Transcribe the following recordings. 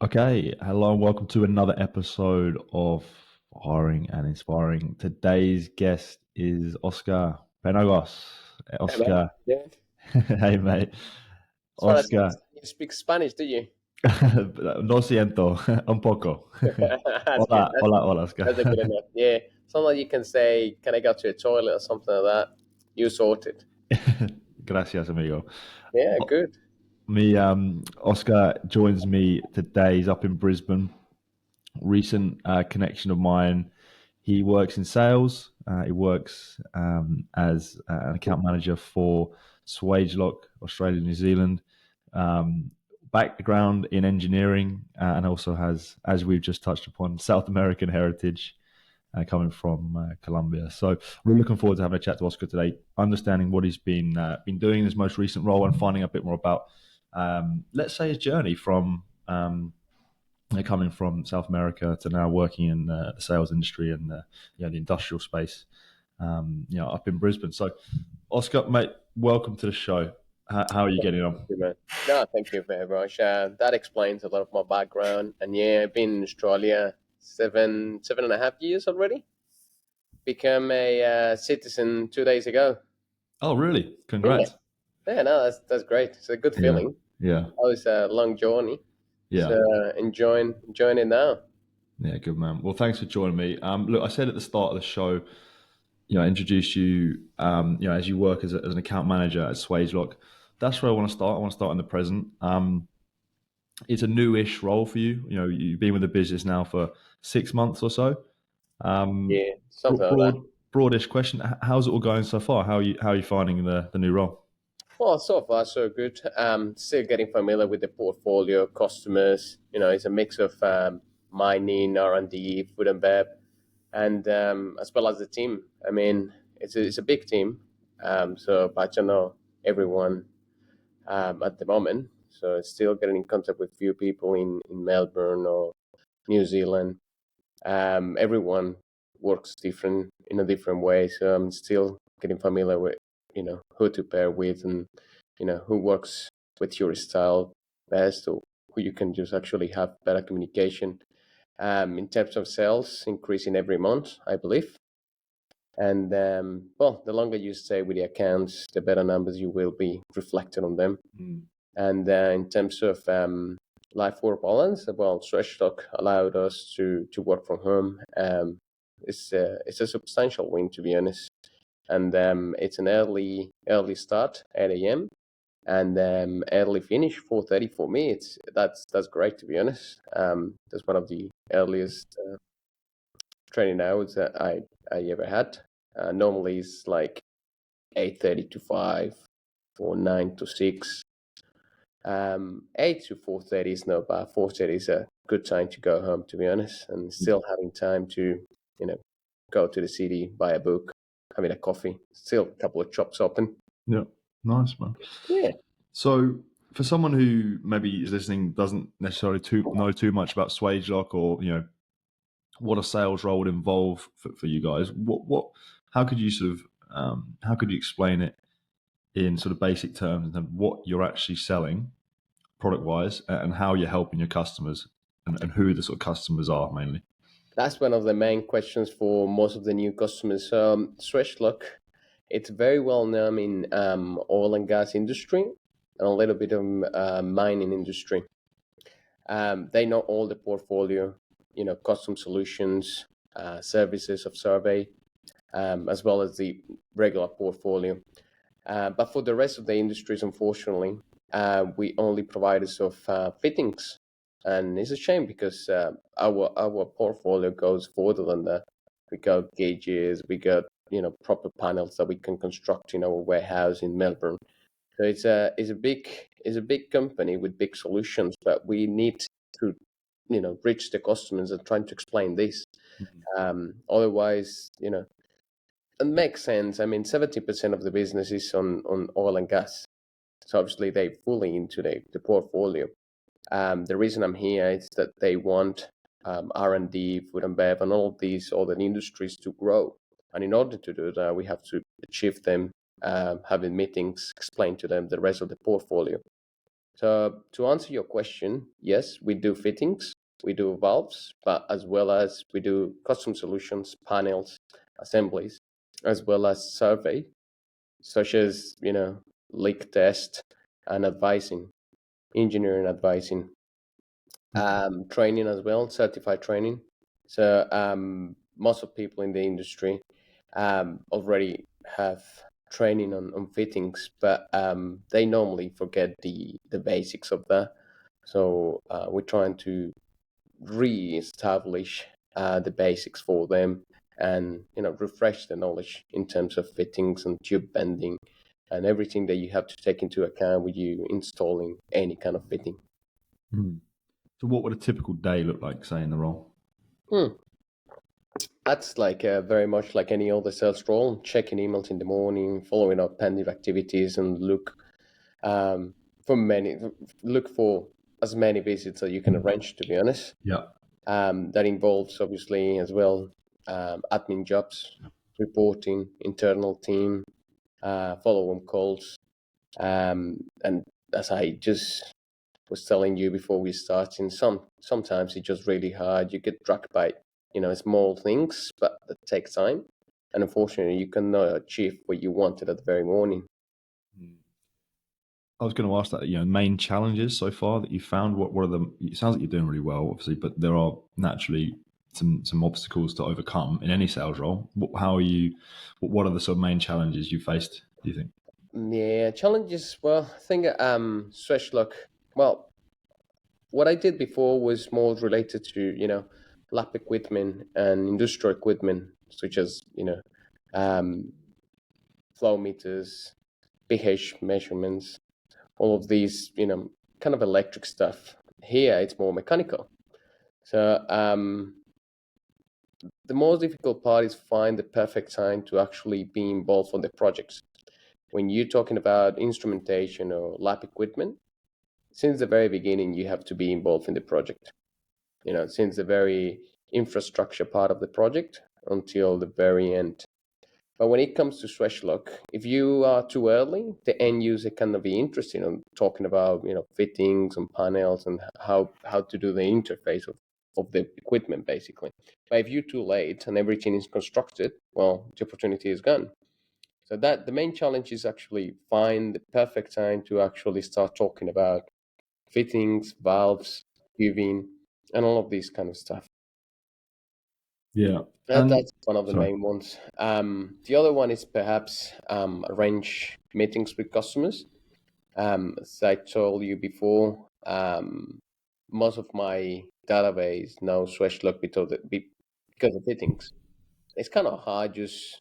Okay, hello and welcome to another episode of Hiring and Inspiring. Today's guest is Oscar Penagos. Hey, man. Oscar, Yeah. hey mate. As far as Oscar, you speak Spanish, do you? lo siento, un poco. That's good. Hola, hola, hola, Oscar. That's a good enough. Yeah. Something you can say, can I go to a toilet or something like that? You sorted. Gracias, amigo. Yeah, good. Oscar joins me today. He's up in Brisbane. Recent connection of mine. He works in sales. He works as an account manager for Swagelok, Australia, New Zealand. Um, Background in engineering, and also has, as we've just touched upon, South American heritage, coming from Colombia. So we're looking forward to having a chat to Oscar today, understanding what he's been doing in his most recent role, and finding out a bit more about, let's say, his journey from coming from South America to now working in the sales industry and the industrial space, up in Brisbane. So, Oscar, mate, welcome to the show. How are you getting on? Good, man. No, thank you very much. That explains a lot of my background. And yeah, I've been in Australia seven and a half years already. Become a citizen 2 days ago. Oh, really? Yeah. Congrats. Yeah, no, that's great. It's a good Yeah, feeling. yeah, That was a long journey. yeah, So enjoying it now. yeah. Good man. Well, thanks for joining me. Look, I said at the start of the show, introduce you, as you work as an account manager at Swagelok. That's where I want to start. I want to start in the present. It's a newish role for you. You've been with the business now for 6 months or so. Um, Yeah, something like that. broadish question: how's it all going so far? How are you finding the new role? Well, so far so good. Still getting familiar with the portfolio, customers. It's a mix of mining, R&D, food and bev, and as well as the team. I mean, it's a big team. But I know everyone at the moment. So it's still getting in contact with few people in Melbourne or New Zealand. Everyone works different in a different way, so I'm still getting familiar with who to pair with, and who works with your style best, or who you can just actually have better communication. In terms of sales, increasing every month, I believe. And well, the longer you stay with the accounts, the better numbers you will be reflected on them. Mm. And in terms of life work balance, well, Swagelok allowed us to work from home. It's a substantial win, to be honest. And it's an early start, 8 a.m. and early finish, 4:30 for me. That's great, to be honest. That's one of the earliest training hours that I ever had. Normally it's like 8:30 to 5 or 9 to 6. 8 to 4:30 is not bad. 4:30 is a good time to go home, to be honest, and still having time to, you know, go to the city, buy a book, having a coffee. Still a couple of shops open. Yeah, nice man. Yeah. So, for someone who maybe is listening doesn't necessarily know too much about Swagelok, or what a sales role would involve for you guys, how could you how could you explain it in sort of basic terms, and what you're actually selling product wise, and how you're helping your customers, and who the sort of customers are mainly? That's one of the main questions for most of the new customers. Swagelok, it's very well known in oil and gas industry and a little bit of mining industry. They know all the portfolio, custom solutions, services of survey, as well as the regular portfolio. But for the rest of the industries, unfortunately, we only providers of fittings, and it's a shame because our portfolio goes further than that. We got gauges, we got proper panels that we can construct in our warehouse in Melbourne. So it's a big company with big solutions, but we need to reach the customers and trying to explain this. Otherwise, it makes sense. I mean, 70% of the business is on oil and gas. So obviously they fully into the portfolio. The reason I'm here is that they want R&D, food and bev, and all these other industries to grow. And in order to do that, we have to achieve them, having meetings, explain to them the rest of the portfolio. So to answer your question, yes, we do fittings, we do valves, but as well as we do custom solutions, panels, assemblies, as well as survey, such as leak test and advising, engineering advising, training as well, certified training. So most of people in the industry already have training on fittings, but they normally forget the basics of that. So we're trying to re-establish the basics for them, and refresh the knowledge in terms of fittings and tube bending and everything that you have to take into account when you installing any kind of fitting. Mm. So, what would a typical day look like, say, in the role? Hmm. That's like very much like any other sales role, checking emails in the morning, following up pending activities, and um, for many look for as many visits that you can arrange. To be honest, Yeah. that involves obviously as well admin jobs, reporting, internal team, follow-up calls, and as I just was telling you before we start, in sometimes it's just really hard. You get dragged by small things, but that takes time, and unfortunately, you cannot achieve what you wanted at the very morning. Mm. I was going to ask that, main challenges so far that you found. What are the? It sounds like you're doing really well, obviously, but there are naturally some obstacles to overcome in any sales role. How are you? What are the sort of main challenges you faced? Do you think? Yeah, challenges. Well, I think Swagelok. Well, what I did before was more related to lab equipment and industrial equipment, such as um, flow meters, pH measurements, all of these, kind of electric stuff. Here, it's more mechanical. So the most difficult part is find the perfect time to actually be involved on the projects. When you're talking about instrumentation or lab equipment, since the very beginning, you have to be involved in the project. Since the very infrastructure part of the project until the very end. But when it comes to Swagelok, if you are too early, the end user cannot be interested in talking about fittings and panels and how to do the interface of the equipment basically. But if you're too late and everything is constructed, well, the opportunity is gone. So that the main challenge is actually find the perfect time to actually start talking about fittings, valves, tubing, and all of these kind of stuff. Yeah. And That's one of the sorry. main ones. The other one is perhaps arrange meetings with customers. As I told you before, most of my database now Swagelok because of fittings. It's kind of hard just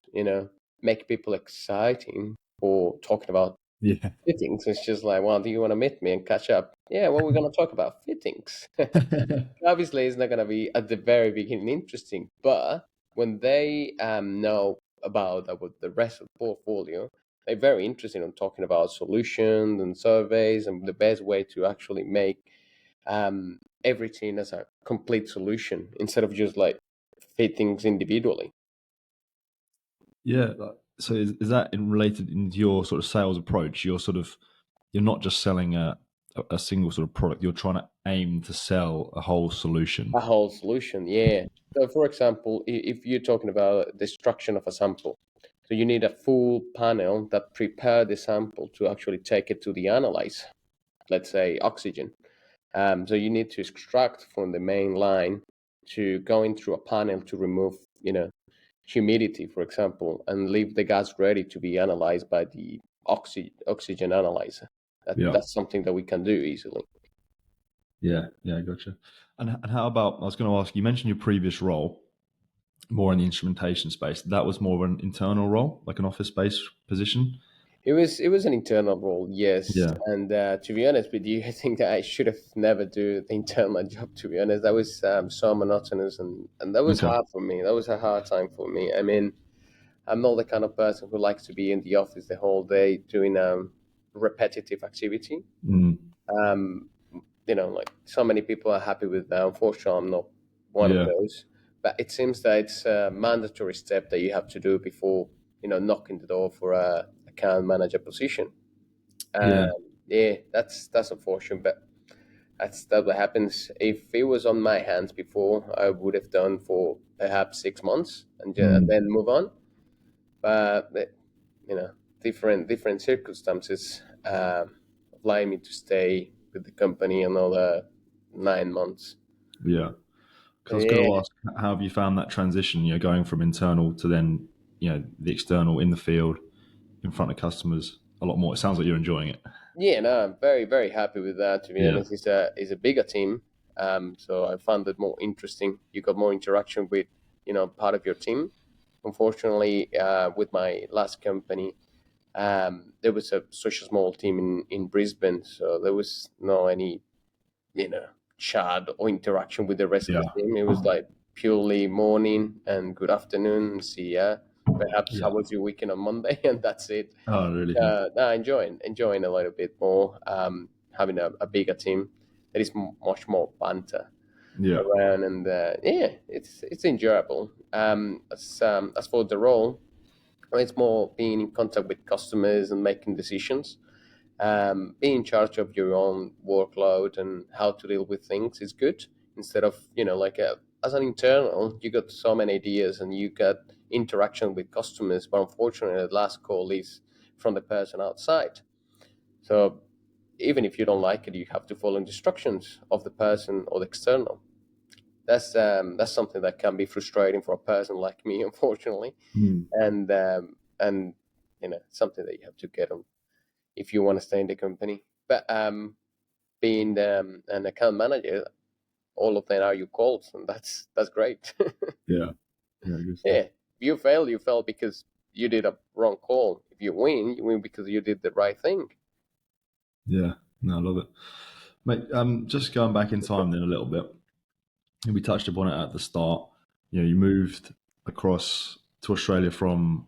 make people exciting for talking about Yeah. fittings. It's just like, well, do you want to meet me and catch up? Yeah, well, we're going to talk about fittings. Obviously, it's not going to be at the very beginning interesting, but when they know about the rest of the portfolio, they're very interested in talking about solutions and surveys and the best way to actually make everything as a complete solution instead of just like fittings individually. Yeah. So is that in related into your sort of sales approach? You're not just selling a single sort of product. You're trying to aim to sell a whole A solution. whole solution, yeah. So, for example, if you're talking about destruction of a sample, so you need a full panel that prepare the sample to actually take it to the analyzer. Let's say oxygen. So you need to extract from the main line to going through a panel to remove, humidity, for example, and leave the gas ready to be analyzed by the oxygen analyzer. Yeah. That's something that we can do easily. Yeah. Yeah. Gotcha. And how about, I was going to ask, you mentioned your previous role more in the instrumentation space. That was more of an internal role, like an office based position. It was an internal role, yes. Yeah. And to be honest with you, I think that I should have never do the internal job. To be honest, that was so monotonous, and that was Okay. hard for me. That was a hard time for me. I mean, I'm not the kind of person who likes to be in the office the whole day doing repetitive activity. Mm. Um, like so many people are happy with that. Unfortunately, I'm not one of Yeah. those. But it seems that it's a mandatory step that you have to do before knocking the door for a account manager position. Um, Yeah. Yeah, that's unfortunate, but that what happens. If it was on my hands before, I would have done for perhaps 6 months and Mm. then move on. But you know, different circumstances allow me to stay with the company another 9 months. Yeah. Because I was going to Yeah, ask, how have you found that transition? Going from internal to then the external in the field in front of customers a lot more. It sounds like you're enjoying it. yeah, no, I'm very happy with that. To be Yeah. honest, it's a bigger team, so I found it more interesting. You got more interaction with part of your team. Unfortunately, with my last company, there was such a small team in Brisbane, so there was no any you know chat or interaction with the rest of the Yeah. team. It was like purely morning and good afternoon, see ya. Perhaps how Yeah. was your weekend on Monday, and that's it. Oh, really? Yeah. No, enjoying a little bit more. Having a bigger team, there is much more banter Yeah. around, and yeah, it's enjoyable. As for the role, it's more being in contact with customers and making decisions. Being in charge of your own workload and how to deal with things is good. Instead of as an internal, you got so many ideas and you got interaction with customers, but unfortunately, the last call is from the person outside. So even if you don't like it, you have to follow instructions of the person or the external. That's something that can be frustrating for a person like me, unfortunately, Mm. and something that you have to get on if you want to stay in the company. But being an account manager, all of them are your calls, and that's great. Yeah. Yeah. Good stuff. Yeah, if you fail because you did a wrong call. If you win because you did the right thing. Yeah. No, I love it. Mate, just going back in time then a little bit, we touched upon it at the start. You moved across to Australia from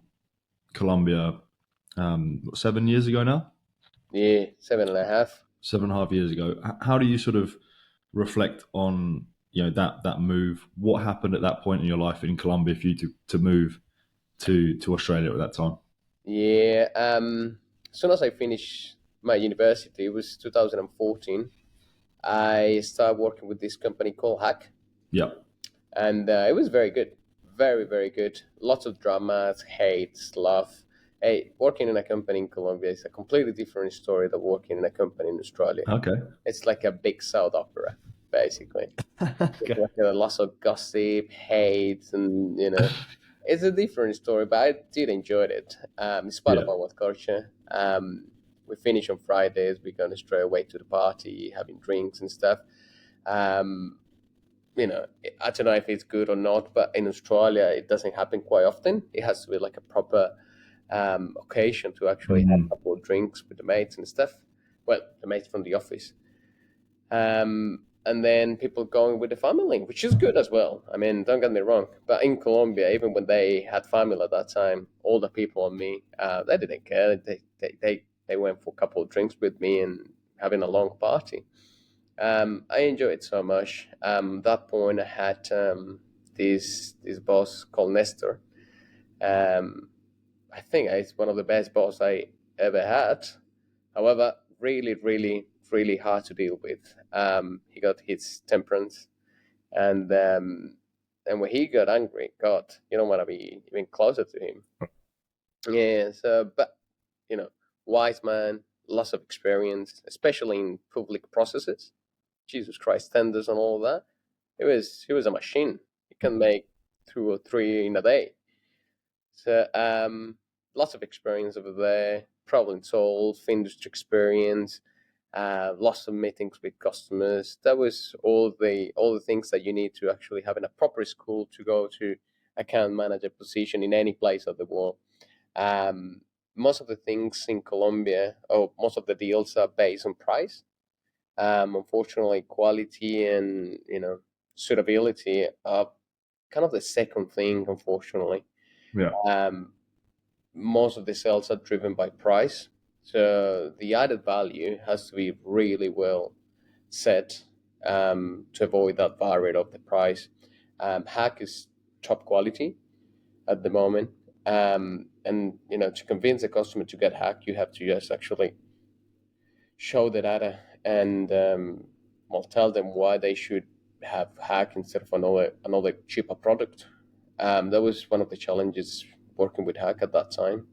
Colombia 7 years ago now, Yeah, 7.5. 7.5 years ago. How do you sort of reflect on that move? What happened at that point in your life in Colombia for you to move to Australia at that time? Yeah. As soon as I finished my university, it was 2014. I started working with this company called Hack, Yeah. and it was very good, very good. Lots of dramas, hates, love. Hey, working in a company in Colombia is a completely different story than working in a company in Australia. Okay. It's like a big soap opera, basically. It's Okay. like a lot of gossip, hate, and it's a different story. But I did enjoy it. It's part Yeah. of our culture. We finish on Fridays. We're going straight away to the party, having drinks and stuff. Um, I don't know if it's good or not, but in Australia, it doesn't happen quite often. It has to be like a proper occasion to actually have a Mhm. couple of drinks with the mates and stuff. Well, the mates from the office. And then people going with the family, which is good as well. I mean, don't get me wrong, but in Colombia, even when they had family at that time, all the people on me, they didn't care. They went for a couple of drinks with me and having a long party. I enjoyed it so much. That point, I had this boss called Nestor. Um, I think it's one of the best boss I ever had. However, really hard to deal with. He got his temperance, and when he got angry, God, you don't want to be even closer to him. Yeah, so but you know, wise man, lots of experience, especially in public processes. Jesus Christ, tenders and all of that. He was a machine. He can make 2 or 3 in a day. So lots of experience over there, problem solved, industry experience, lots of meetings with customers. That was all the things that you need to actually have in a proper school to go to account manager position in any place of the world. Um, Most of the things in Colombia, or most of the deals are based on price. Unfortunately, quality and suitability are kind of the second thing. Unfortunately, Yeah. um, most of the sales are driven by price. So the added value has to be really well set to avoid that barrier of the price. Hack is top quality at the moment. And to convince a customer to get hack, you have to just actually show the data and well, tell them why they should have hack instead of another cheaper product. That was one of the challenges working with hack at that time.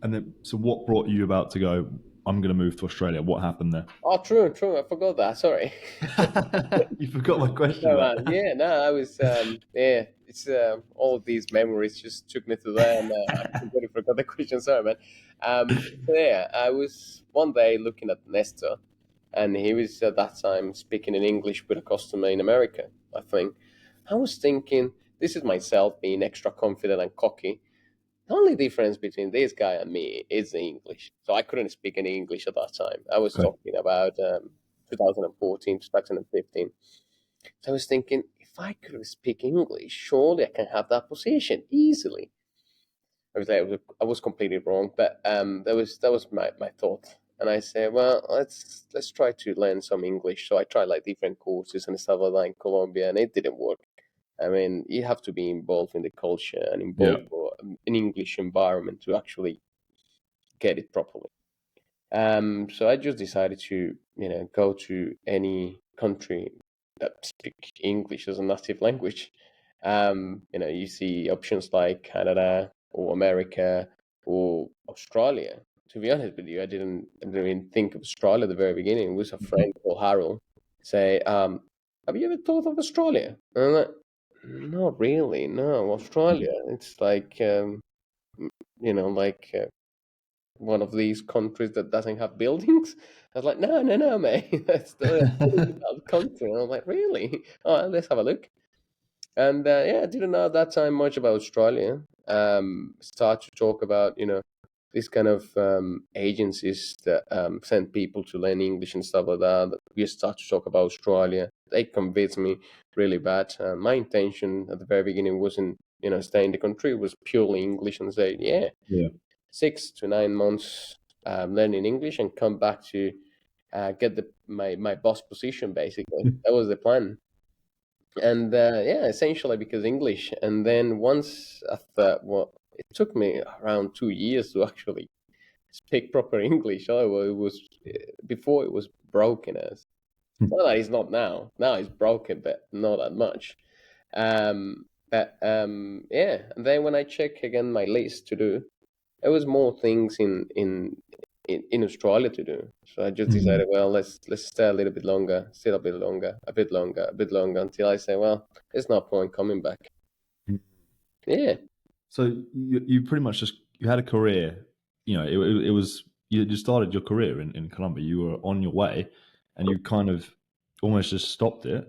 And then, so what brought you about to go? I'm going to move to Australia. What happened there? Oh, true. I forgot that. Sorry. You forgot my question, No, man. mate. Yeah, no, I was. Yeah, it's all of these memories just took me to there, and I completely forgot the question. Sorry, man. So yeah, I was one day looking at Nestor, and he was at that time speaking in English with a customer in America. I think I was thinking, this is myself being extra confident and cocky. The only difference between this guy and me is the English. So I couldn't speak any English at that time. I was Okay. talking about 2014, 2015. So I was thinking, if I could speak English, surely I can have that position easily. I was completely wrong, but that was my thought. And I said, well, let's try to learn some English. So I tried like different courses and stuff like that in Colombia, and it didn't work. I mean, you have to be involved in the culture and Yeah. involved for an English environment to actually get it properly. So I just decided to, go to any country that speak English as a native language. You see options like Canada or America or Australia. To be honest with you, I didn't even think of Australia at the very beginning. It was a Mhm. friend called Harold say, "Have you ever thought of Australia?" And I'm like, "Not really. No, Australia. It's like, like." One of these countries that doesn't have buildings. I was like, no, mate, that's the country. And I was like, really? Oh, let's have a look. And yeah, I didn't know at that time much about Australia. Start to talk about, these kind of agencies that send people to learn English and stuff like that. We start to talk about Australia. They convinced me really bad. My intention at the very beginning wasn't, stay in the country. It was purely English and say, yeah, Yeah. 6 to 9 months learning English and come back to get my boss position. Basically, that was the plan. And yeah, essentially because English. And then once after, well, it took me around 2 years to actually speak proper English. Oh, it was before it was broken as. Not that it's not now. Now it's broken, but not that much. But yeah, and then when I check again my list to do, there was more things in Australia to do. So I just Mhm. decided, well, let's stay a little bit longer, still a bit longer, a bit longer, a bit longer until I say, well, there's no point coming back. Yeah, So you pretty much just you had a career. It was you started your career in Colombia. You were on your way, and you kind of almost just stopped it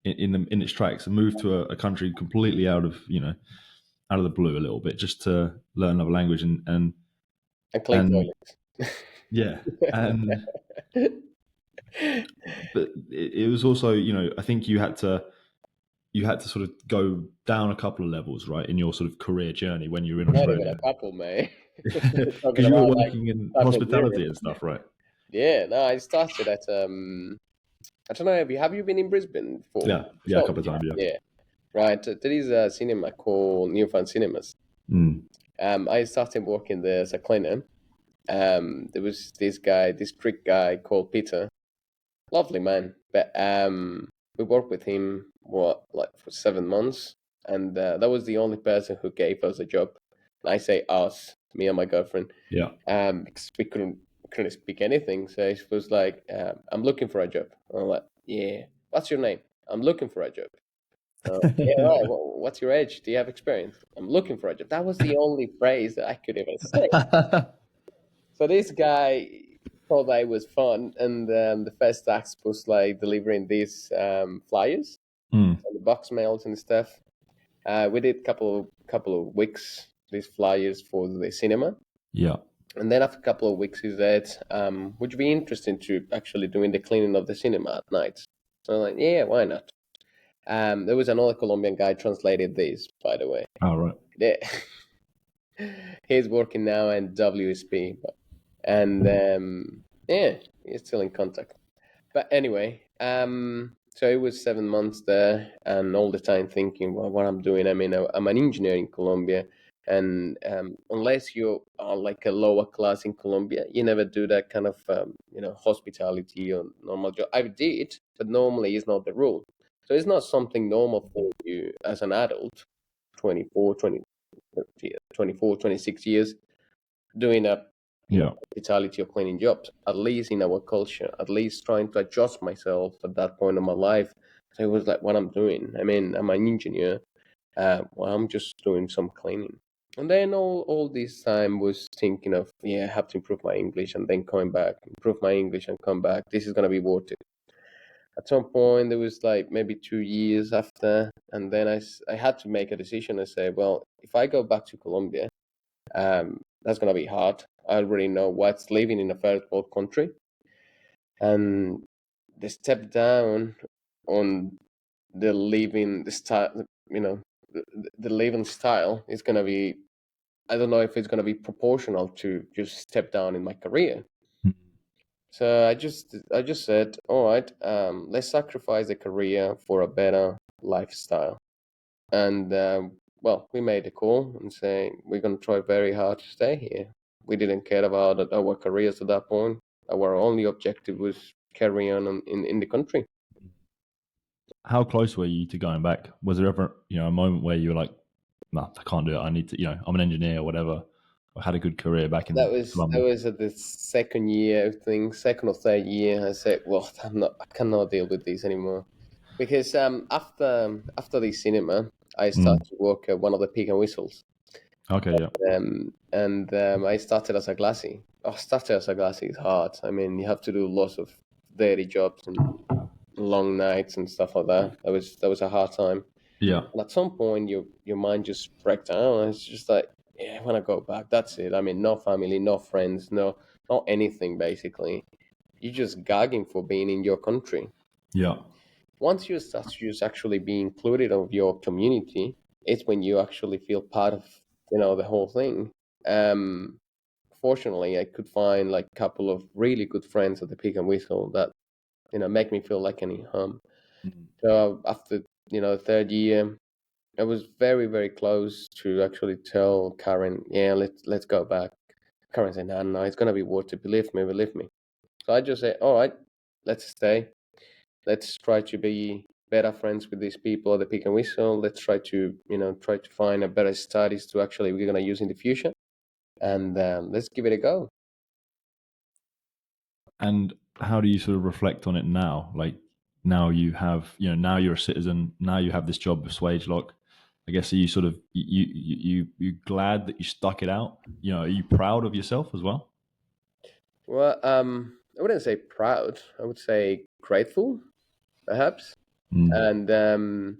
in its tracks and moved to a country completely out of the blue a little bit just to learn another language and clean and toilets. yeah and but it was also I think you had to sort of go down a couple of levels, right, in your sort of career journey when you were in Not even a Australia. couple, man. We're talking Because you were about like working in type of hospitality Europe. and stuff, right? Yeah, no, I started at I don't know. Have you been in Brisbane before? Yeah, a Sure. couple of times, yeah. Yeah, right. There is a cinema called Newfound Cinemas. Mm. I started working there as a cleaner. There was this guy, this Greek guy called Peter. Lovely man, but we worked with him what like for 7 months, and that was the only person who gave us a job. And I say us, me and my girlfriend, Yeah. because we couldn't speak anything. So it was like, I'm looking for a job. And I'm like, yeah. What's your name? I'm looking for a job. Yeah, right. What's your age? Do you have experience? I'm looking for a job. That was the only phrase that I could even say. So this guy thought that it was fun, and the first task was like delivering these flyers Mm. and the box mails and stuff. We did couple of weeks these flyers for the cinema, Yeah. and then after a couple of weeks, he said, "Would you be interested to actually doing the cleaning of the cinema at night?" So I'm like, "Yeah, why not?" There was another Colombian guy translated this, by the way. All right. Yeah. He's working now in WSP, and yeah, he's still in contact. But anyway, so it was 7 months there, and all the time thinking, well, what I'm doing. I mean, I'm an engineer in Colombia, And unless you are like a lower class in Colombia, you never do that kind of hospitality or normal job. I did, but normally it's not the rule. So it's not something normal for you as an adult, 24, 20, 24, 26 years, doing a Yeah. hospitality or cleaning jobs. At least in our culture, at least trying to adjust myself at that point of my life. So it was like what I'm doing. I mean, I'm an engineer. Well, I'm just doing some cleaning. And then all this time was thinking of, yeah, I have to improve my English and then coming back, improve my English and come back. This is going to be worth it. At some point, there was like maybe 2 years after, and then I had to make a decision and say, well, if I go back to Colombia, that's going to be hard. I already know what's living in a third world country. And the step down on the living, the style, the, the living style is going to be, I don't know if it's going to be proportional to just step down in my career. So I just said, all right, let's sacrifice the career for a better lifestyle. And well, we made a call and saying we're going to try very hard to stay here. We didn't care about our careers at that point. Our only objective was carry on in the country. How close were you to going back? Was there ever, a moment where you were like, "No, I can't do it. I need to, I'm an engineer or whatever. I had a good career back in That Colombia." was at the second year, I think, second or third year. I said, well, I cannot deal with this anymore. Because after the cinema, I Mm. started to work at one of the pig and whistles. Okay, yeah, And I started as a glassy. Oh, started as a glassy is hard. I mean, you have to do lots of dirty jobs and long nights and stuff like that. That was a hard time. yeah, And at some point, your mind just breaks down. It's just like, yeah, I want to go back. That's it. I mean, no family, no friends, not anything. Basically, you're just gagging for being in your country. yeah. Once you start to just actually be included of your community, it's when you actually feel part of the whole thing. Um, Fortunately, I could find like a couple of really good friends at the Pig and Whistle that make me feel like any home. Mm. So after the third year, I was very very close to actually tell Karen, yeah, let's go back. Karen said, no, no, it's gonna be worth it. Believe me, believe me. So I just said, all right, let's stay. Let's try to be better friends with these people at the Pick and Whistle. Let's try to find a better studies to actually we're gonna use in the future, and let's give it a go. And how do you sort of reflect on it now? Like now you have, now you're a citizen. Now you have this job with Swagelok. I guess are you sort of you glad that you stuck it out? Are you proud of yourself as well? Well, I wouldn't say proud. I would say grateful, perhaps, Mm. and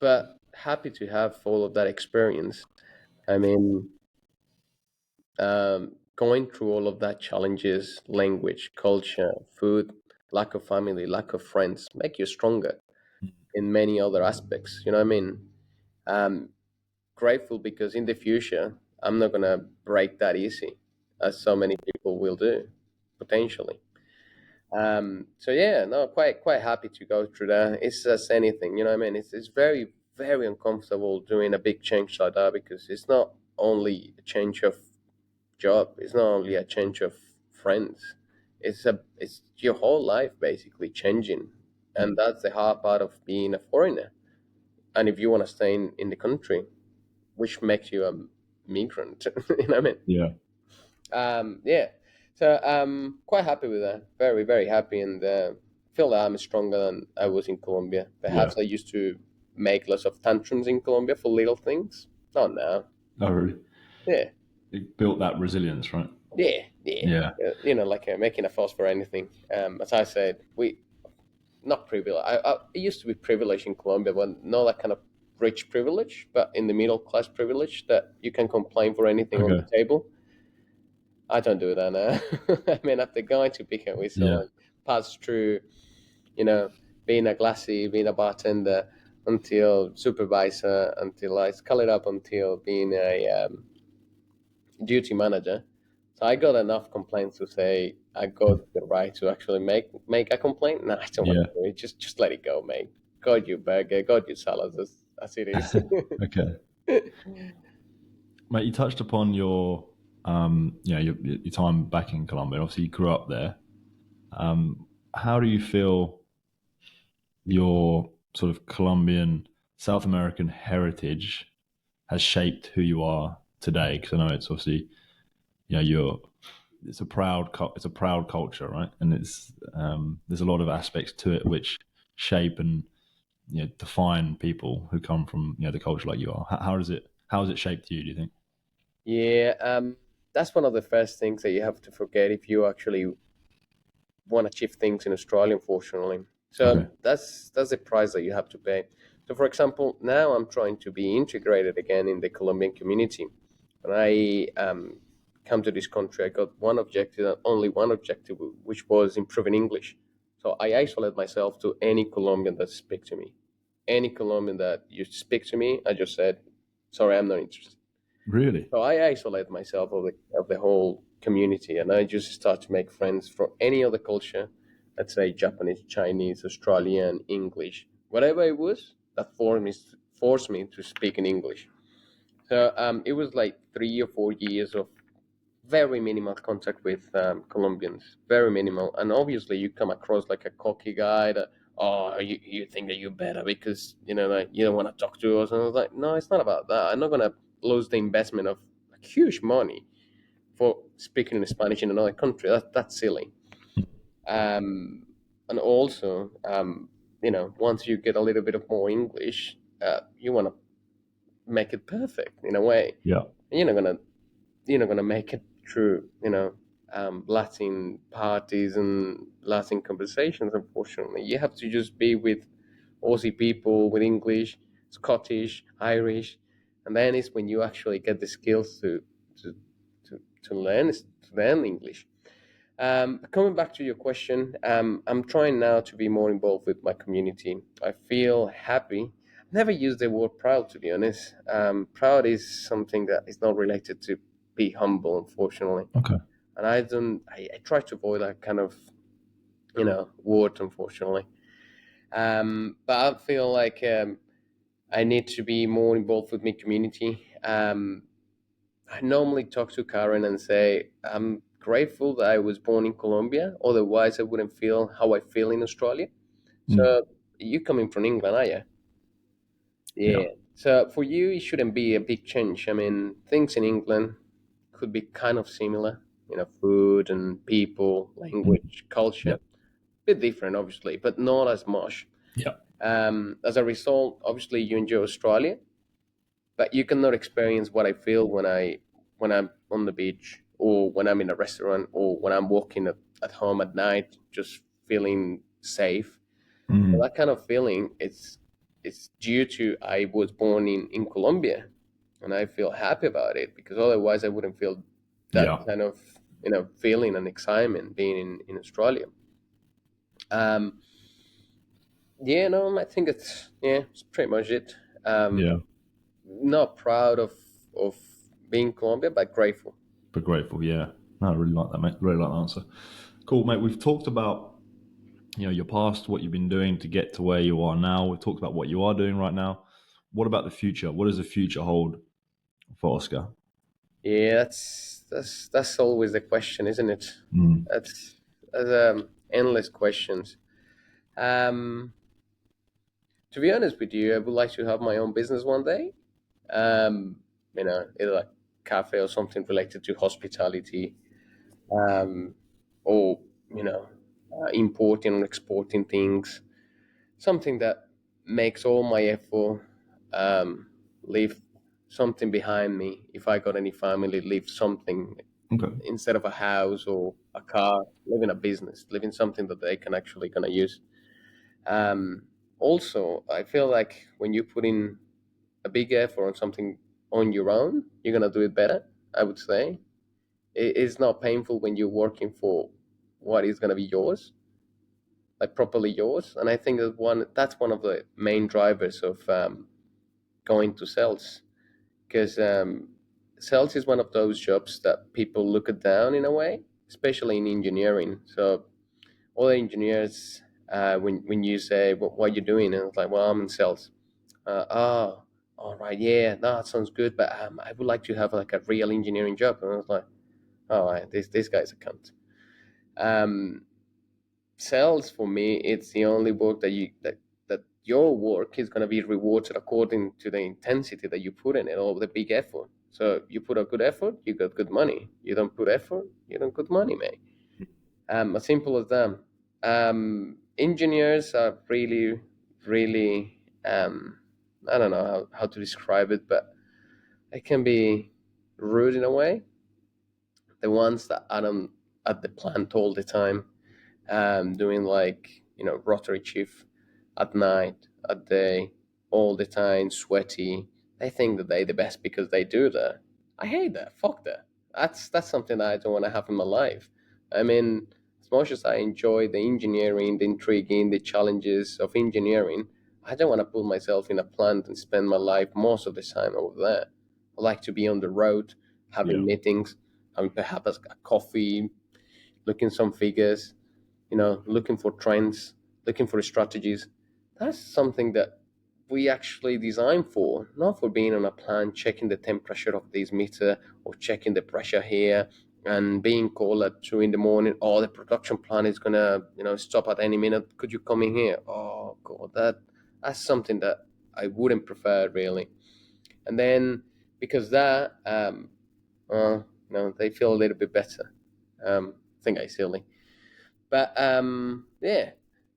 but happy to have all of that experience. I mean, going through all of that challenges, language, culture, food, lack of family, lack of friends, make you stronger in many other aspects. You know what I mean? Um, Grateful because in the future, I'm not gonna break that easy, as so many people will do, potentially. So yeah, no, quite happy to go through that. It's just anything, you know what I mean? It's very very uncomfortable doing a big change like that because it's not only a change of job, it's not only a change of friends. It's your whole life basically changing, and that's the hard part of being a foreigner. And if you want to stay in the country, which makes you a migrant, you know what I mean? Yeah, Yeah. So quite happy with that. Very, very happy, and feel that I'm stronger than I was in Colombia. yeah. Perhaps I used to make lots of tantrums in Colombia for little things. Not now. Oh, really? Yeah, It built that resilience, right? yeah, yeah. Yeah, Like making a fuss for anything. As I said, we not privileged. I used to be privileged in Colombia, but not that kind of rich privilege, but in the middle class privilege that you can complain for anything on okay, the table. I don't do that now. I mean, after going to Pick and Whistle yeah, and pass through, you know, being a glassy, being a bartender, until supervisor, until I scale it up until being a duty manager. So I got enough complaints to say I got the right to actually make a complaint. No, I don't want yeah. to do it. Just let it go, mate. Got your burger, got your salads as it is. Okay. Mate, you touched upon your your time back in Colombia. Obviously, you grew up there. How do you feel your sort of Colombian South American heritage has shaped who you are today? Because I know it's obviously you're it's a proud culture, right? And it's there's a lot of aspects to it which shape and define people who come from the culture like you are. How has it shaped you? Do you think? Yeah, that's one of the first things that you have to forget if you actually want to achieve things in Australia, unfortunately. Okay. So that's the price that you have to pay. So, for example, now I'm trying to be integrated again in the Colombian community. When I come to this country, I got one objective, only one objective, which was improving English. So I isolate myself to any Colombian that speak to me. Any Colombian that you speak to me, I just said, sorry, I'm not interested. Really? So I isolate myself of the whole community, and I just start to make friends from any other culture. Let's say Japanese, Chinese, Australian, English, whatever it was that forced me to speak in English. So it was like 3 or 4 years of very minimal contact with Colombians, very minimal. And obviously, you come across like a cocky guy that, oh, you think that you're better because like, you don't want to talk to us. And I was like, no, it's not about that. I'm not gonna lose the investment of like, huge money for speaking in Spanish in another country. That's silly. Um, and also, once you get a little bit of more English, you want to make it perfect in a way. Yeah. And you're not gonna make it through Latin parties and Latin conversations. Unfortunately, you have to just be with Aussie people with English, Scottish, Irish, and then it's when you actually get the skills to to learn English. Coming back to your question, I'm trying now to be more involved with my community. I feel happy. I've never used the word proud, to be honest. Proud is something that is not related to be humble, unfortunately. Okay. And I don't. I try to avoid that kind of word, unfortunately. But I feel like I need to be more involved with my community. I normally talk to Karen and say, I'm grateful that I was born in Colombia. Otherwise, I wouldn't feel how I feel in Australia. Mm. So, you coming from England, are you? Yeah. Yeah. So, for you, it shouldn't be a big change. I mean, things in England could be kind of similar, food and people, Mm. language, Yeah. culture. Bit different, obviously, but not as much. Yeah. As a result, obviously, you enjoy Australia, but you cannot experience what I feel when I'm on the beach or when I'm in a restaurant or when I'm walking at home at night, just feeling safe. So Mm. that kind of feeling, it's due to I was born in Colombia, and I feel happy about it because otherwise I wouldn't feel that Yeah. kind of feeling and excitement being in Australia. Um, yeah, no, I think it's pretty much it. Um, Yeah. Not proud of being Colombia, but grateful. But grateful. Yeah. No, I really like that, mate. Really like that answer. Cool, mate. We've talked about your past, what you've been doing to get to where you are now. We've talked about what you are doing right now. What about the future? What does the future hold for Oscar? Yeah, that's always the question, isn't it? Mm. That's endless questions. Um, to be honest with you, I would like to have my own business one day. Either like cafe or something related to hospitality, um, or importing or exporting things. Something that makes all my effort leave something behind me. If I got any family, leave something Okay. instead of a house or a car, living a business, living something that they can actually gonna use. Also, I feel like when you put in a big effort on something on your own, you're gonna do it better. I would say it's not painful when you're working for what is gonna be yours, like properly yours. And I think that's one of the main drivers of going to sales because sales is one of those jobs that people look at down in a way, especially in engineering. So all the engineers, when you say what you doing, and it's like, well, I'm in sales. Oh, all right, yeah, no, that sounds good, but I would like to have like a real engineering job. And I was like, all right, this guy's a cunt. Um, Sales for me, it's the only work that your work is going to be rewarded according to the intensity that you put in it or the big effort. So you put a good effort, you got good money. You don't put effort, you don't get money, mate. As simple as that. Engineers are really, really, I don't know how to describe it, but it can be rude in a way. The ones that are at the plant all the time, doing like rotary shift at night, at day, all the time, sweaty. They think that they're the best because they do that. I hate that. Fuck that. That's something that I don't want to have in my life. I mean, as much as I enjoy the engineering, the intriguing, the challenges of engineering, I don't want to put myself in a plant and spend my life most of the time over there. I like to be on the road, Yeah. having meetings, having perhaps a coffee, looking some figures, looking for trends, looking for strategies. That's something that we actually design for, not for being on a plant, checking the temperature of this meter or checking the pressure here and being called at 2 in the morning. Oh, the production plant is gonna, stop at any minute. Could you come in here? Oh God, that's something that I wouldn't prefer really. And then because that, they feel a little bit better. I think I silly. But yeah,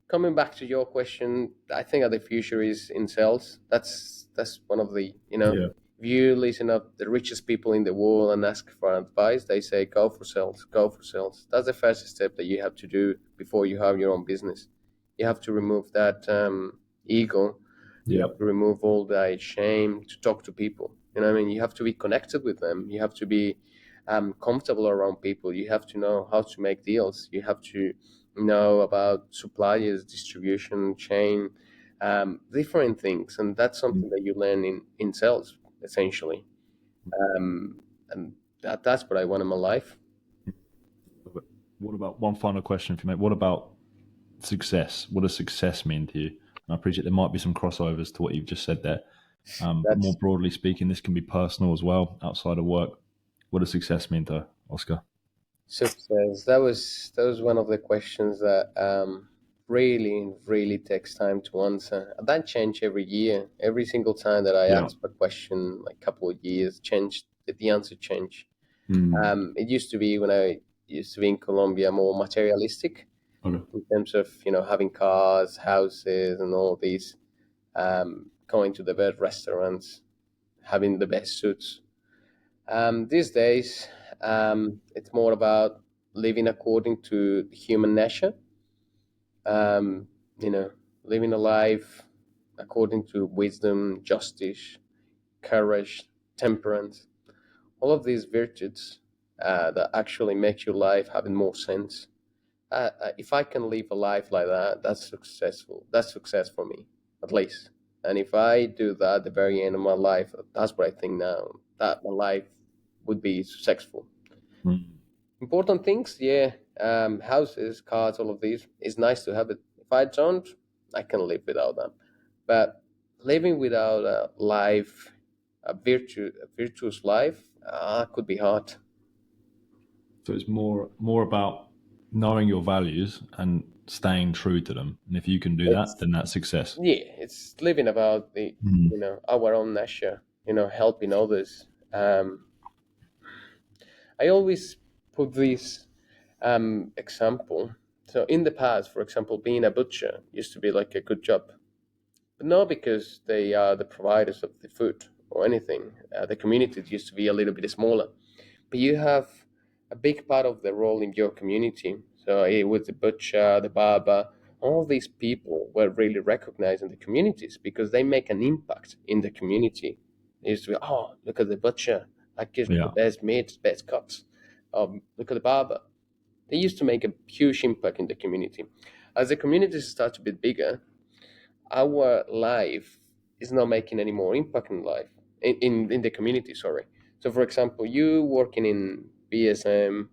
coming back to your question, I think that the future is in sales. That's one of the Yeah. if you listen up the richest people in the world and ask for advice, they say go for sales, go for sales. That's the first step that you have to do before you have your own business. You have to remove that ego. You Yeah. have to remove all that shame to talk to people. You know what I mean? You have to be connected with them. You have to be comfortable around people. You have to know how to make deals. You have to know about suppliers, distribution, chain, different things. And that's Mm. something that you learn in sales, essentially. And that's what I want in my life. What about one final question for you, mate? What about success? What does success mean to you? And I appreciate there might be some crossovers to what you've just said there. But more That's broadly speaking, this can be personal as well, outside of work. What does success mean to Oscar? success. That was one of the questions that really, really takes time to answer. That change every year. Every single time that I Yeah. ask a question, like couple of years, changed the answer changed. Mm. It used to be when I used to be in Colombia more materialistic Okay. in terms of having cars, houses, and all these, going to the best restaurants, having the best suits. These days, it's more about living according to human nature. Um, you know, living a life according to wisdom, justice, courage, temperance, all of these virtues that actually make your life having more sense. If I can live a life like that, that's successful. That's success for me, at least. And if I do that at the very end of my life, that's what I think now, that my life would be successful. Mm. Important things, yeah, houses, cars, all of these. It's nice to have it. If I don't, I can live without them. But living without a life, a virtuous life, could be hard. So it's more about knowing your values and staying true to them. And if you can do that, It's then that's success. Yeah, it's living about the Mm. our own nature. Helping others. I always put this example. So in the past, for example, being a butcher used to be like a good job, but not because they are the providers of the food or anything. The community used to be a little bit smaller, but you have a big part of the role in your community. So it was the butcher, the barber, all these people were really recognized in the communities because they make an impact in the community. It used to be, oh, look at the butcher, that gives the Yeah. best meat, best cuts. Look at the barber. They used to make a huge impact in the community. As the communities start to be bigger, our life is not making any more impact in life in the community. Sorry. So, for example, you working in BSM,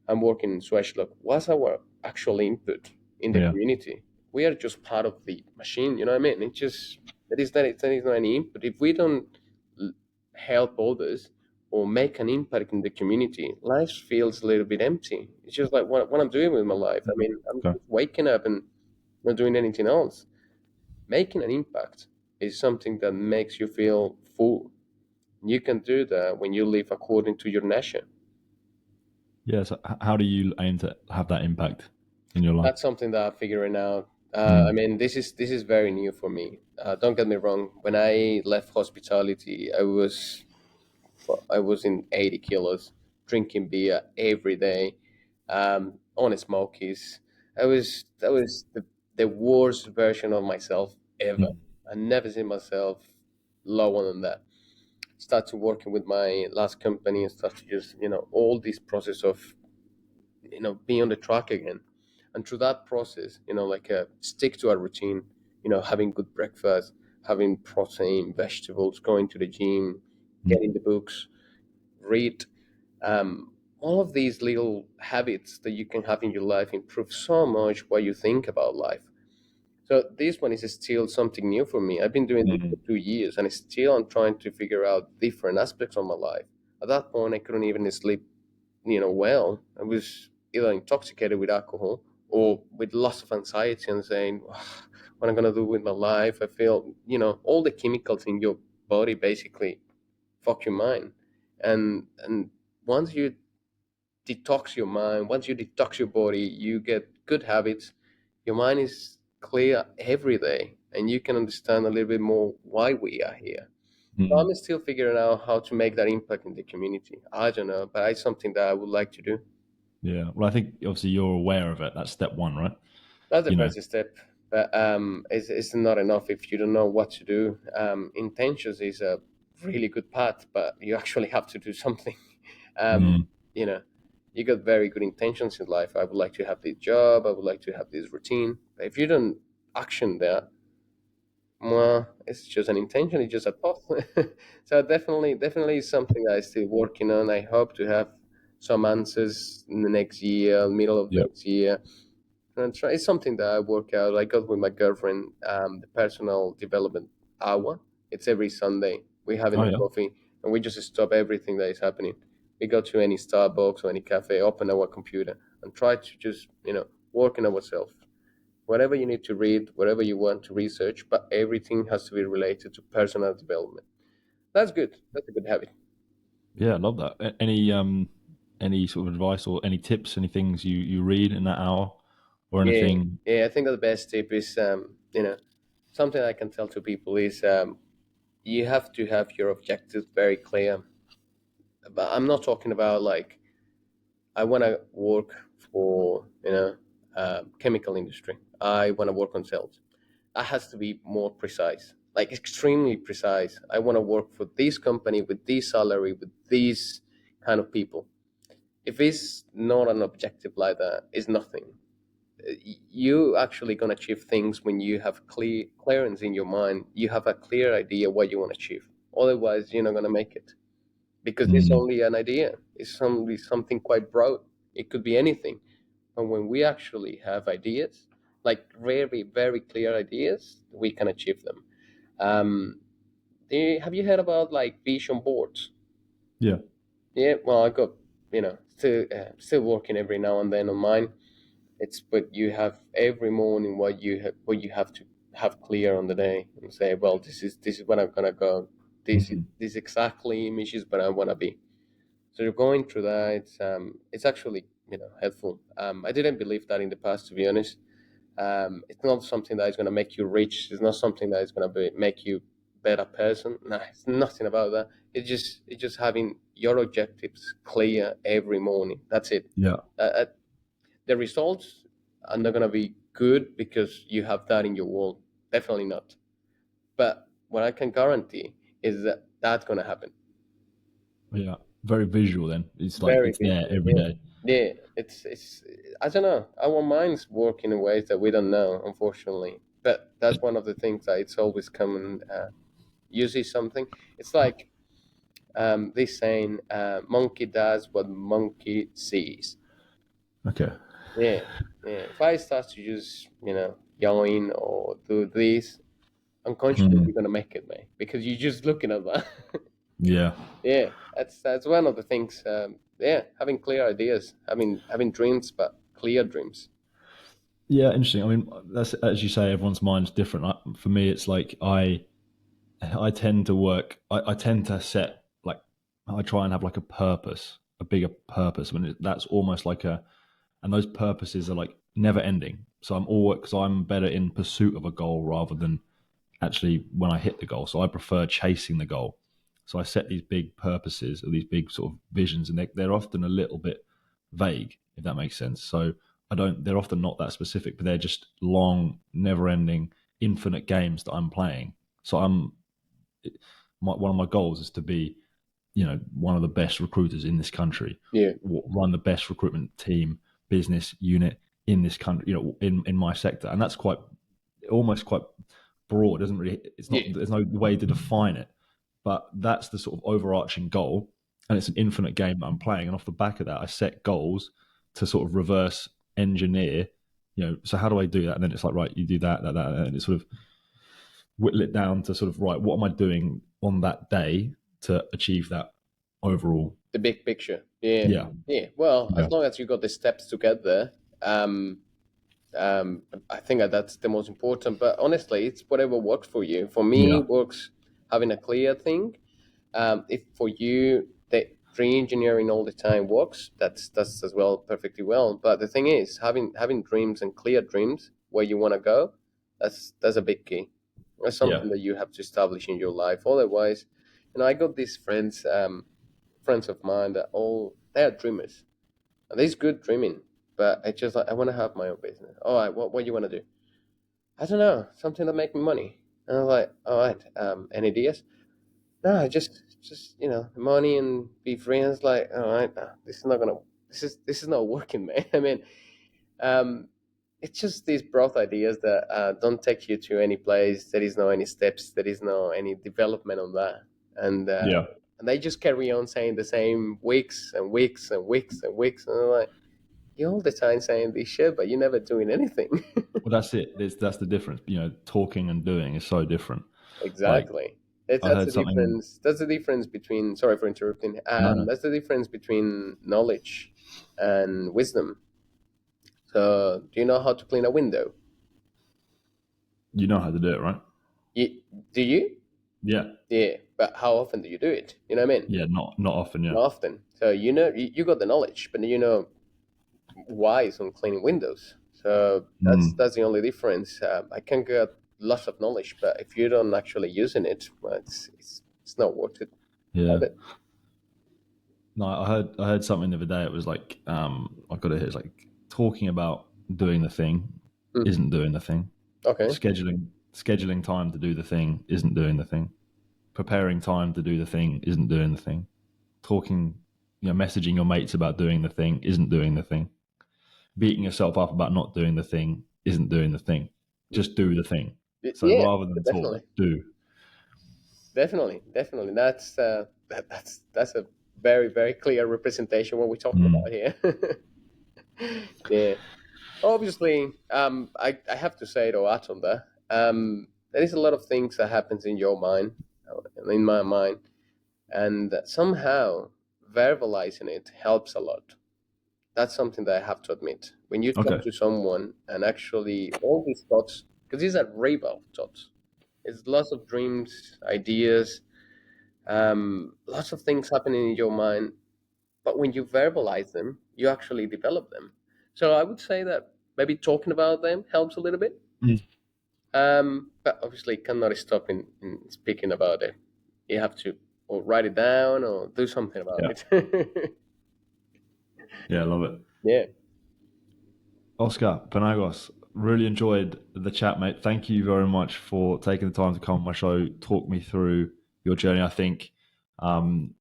I'm working in Swagelok. What's our actual input in the Yeah. community? We are just part of the machine. You know what I mean? It's just There is not any input. If we don't l- help others or make an impact in the community, life feels a little bit empty. It's just like what I'm doing with my life. I mean, I'm Okay. just waking up and not doing anything else. Making an impact is something that makes you feel full. You can do that when you live according to your nature. Yeah. So how do you aim to have that impact in your life? That's something that I'm figuring out. I Mm. mean, this is very new for me. Don't get me wrong. When I left hospitality, I was in 80 kilos, drinking beer every day, on smokies. That was the worst version of myself ever. Mm. I never seen myself lower than that. Start to working with my last company and start to just all this process of being on the track again. And through that process, like stick to a routine, having good breakfast, having protein, vegetables, going to the gym, getting Mm. the books, read. All of these little habits that you can have in your life improve so much what you think about life. So this one is still something new for me. I've been doing this for Mm. 2 years, and still I'm trying to figure out different aspects of my life. At that point, I couldn't even sleep, well. I was either intoxicated with alcohol or with lots of anxiety and saying, what I'm gonna do with my life. I feel, all the chemicals in your body basically fuck your mind, and once you detox your mind, once you detox your body, you get good habits. Your mind is clear every day, and you can understand a little bit more why we are here. So Mm. I'm still figuring out how to make that impact in the community. I don't know, but it's something that I would like to do. Yeah. Well, I think obviously you're aware of it. That's step one, right? That's the You know. first step, but it's not enough if you don't know what to do. Intentions is a really good path, but you actually have to do something. Um, Mm. you know, you got very good intentions in life. I would like to have this job. I would like to have this routine. But if you don't action that, well, it's just an intention. It's just a thought. So definitely is something that I'm still working on. I hope to have some answers in the next year, middle of the Yeah. next year. And try, it's something that I work out. I got with my girlfriend, the personal development hour. It's every Sunday. We having Oh a yeah. coffee and we just stop everything that is happening. We go to any Starbucks or any cafe, open our computer and try to just, work on ourselves. Whatever you need to read, whatever you want to research, but everything has to be related to personal development. That's good. That's a good habit. Yeah. I love that. Any sort of advice or any tips, any things you read in that hour or Yeah, anything? yeah. I think that the best tip is, something I can tell to people is, you have to have your objectives very clear. But I'm not talking about like I want to work for chemical industry. I want to work on sales. That has to be more precise, like extremely precise. I want to work for this company with this salary with these kind of people. If it's not an objective like that, it's nothing. You actually gonna achieve things when you have clearance in your mind. You have a clear idea what you want to achieve. Otherwise, you're not gonna make it because it's Mm. only an idea. It's only something quite broad. It could be anything. And when we actually have ideas, like very, very clear ideas, we can achieve them. Um, have you heard about like vision boards? Yeah. Yeah, well, I got, still working every now and then on mine. It's but you have every morning what you have to have clear on the day and say, well, this is when I'm gonna go. Mm. This exactly images but I wanna be. So you're going through that. It's actually helpful. I didn't believe that in the past, to be honest. It's not something that is going to make you rich. It's not something that is going to make you better person. No, it's nothing about that. It's just having your objectives clear every morning. That's it. Yeah. Uh, the results are not going to be good because you have that in your world. Definitely not. But what I can guarantee is that that's going to happen. Yeah. Very visual. Then it's like Very it's there visual. every Yeah. day. Yeah. It's I don't know. Our minds work in ways that we don't know, unfortunately. But that's one of the things that it's always common. You see something. It's like this saying, "Monkey does what monkey sees." Okay. Yeah. Yeah. If I start to just yawn or do this, unconsciously Mm. you're gonna make it, mate, because you're just looking at that. Yeah. Yeah, that's one of the things. Yeah, having clear ideas, having dreams, but clear dreams. Yeah, interesting. I mean, that's as you say, everyone's mind's different. For me, it's like I tend to work. I tend to set like I try and have like a purpose, a bigger purpose. That's almost like a, and those purposes are like never ending. So I'm all because I'm better in pursuit of a goal rather than actually when I hit the goal. So I prefer chasing the goal. So I set these big purposes or these big sort of visions, and they're often a little bit vague, if that makes sense. So I don't. They're often not that specific, but they're just long, never-ending, infinite games that I'm playing. So one of my goals is to be, one of the best recruiters in this country, Yeah, run the best recruitment team, business unit in this country, in my sector, and that's almost quite broad. It doesn't really, it's not. yeah, There's no way to define it, but that's the sort of overarching goal, and it's an infinite game that I'm playing. And off the back of that, I set goals to sort of reverse engineer. So how do I do that? And then it's like, right, you do that, and it's sort of whittle it down to sort of, right, what am I doing on that day to achieve that overall? the big picture. Yeah, Yeah, yeah. Well, yeah, as long as you got the steps together, um, I think that's the most important. But honestly, it's whatever works for you. For me, yeah, it works having a clear thing. If for you the re-engineering all the time works, that's as well perfectly well. But the thing is, having dreams and clear dreams where you want to go, that's a big key. That's yeah, something that you have to establish in your life. Otherwise, I got these friends of mine that all they are dreamers. And there's good dreaming, but it's just like I want to have my own business. All right, what you want to do? I don't know, something that make me money. And I was like, all right, any ideas? No, just money and be free. And it's like, all right, no, this is not working, man. I mean, um, it's just these broad ideas that don't take you to any place. There is no any steps. There is no any development on that, and uh, yeah. and they just carry on saying the same weeks and weeks and weeks and weeks, and I'm like, you're all the time saying this shit, but you're never doing anything. Well, that's it. That's the difference. Talking and doing is so different. Like Exactly. I That's heard the something. difference. That's the difference between. Sorry for interrupting. No, no. That's the difference between knowledge and wisdom. So, do you know how to clean a window? You know how to do it, right? You, do you? Yeah, Yeah, but how often do you do it? You know what I mean? yeah. Not often. Yeah. Not often. So you got the knowledge, but you know wise on cleaning windows. So Mm, that's the only difference. I can get lots of knowledge, but if you don't actually using it, well, it's not worth it. yeah. Have it. No, I heard something the other day. It was like I got it here. It's like talking about doing the thing Mm. isn't doing the thing. Okay. Scheduling time to do the thing isn't doing the thing. Preparing time to do the thing isn't doing the thing. Talking, messaging your mates about doing the thing isn't doing the thing. Beating yourself up about not doing the thing isn't doing the thing. Just do the thing. So Yeah, rather than talk, definitely, do. definitely. That's a very very clear representation of what we're talking Mm. about here. Yeah. Obviously, I have to say though, add on that, there is a lot of things that happens in your mind, in my mind, and somehow verbalizing it helps a lot. That's something that I have to admit. When you talk Okay. to someone and actually all these thoughts, because these are rebel thoughts, it's lots of dreams, ideas, lots of things happening in your mind. But when you verbalize them, you actually develop them. So I would say that maybe talking about them helps a little bit. Mm. But obviously, cannot stop in speaking about it. You have to or write it down or do something about Yeah. it. Yeah, I love it. Yeah. Oscar Penagos, really enjoyed the chat, mate. Thank you very much for taking the time to come on my show, talk me through your journey. I think um,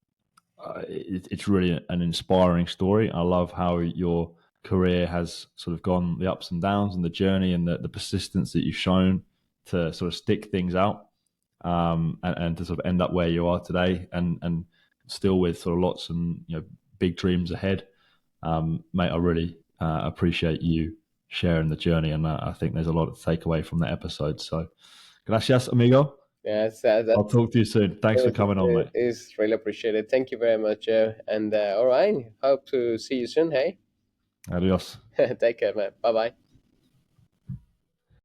it's really an inspiring story. I love how your career has sort of gone the ups and downs and the journey and the persistence that you've shown to sort of stick things out and to sort of end up where you are today and still with sort of lots and big dreams ahead. Mate, I really appreciate you sharing the journey, and I think there's a lot to take away from that episode. So, Gracias, amigo. Yes, I'll talk to you soon. Thanks for coming on, mate. is really appreciated. Thank you very much. And all right, hope to see you soon. Hey, Adios. take care, man. Bye bye.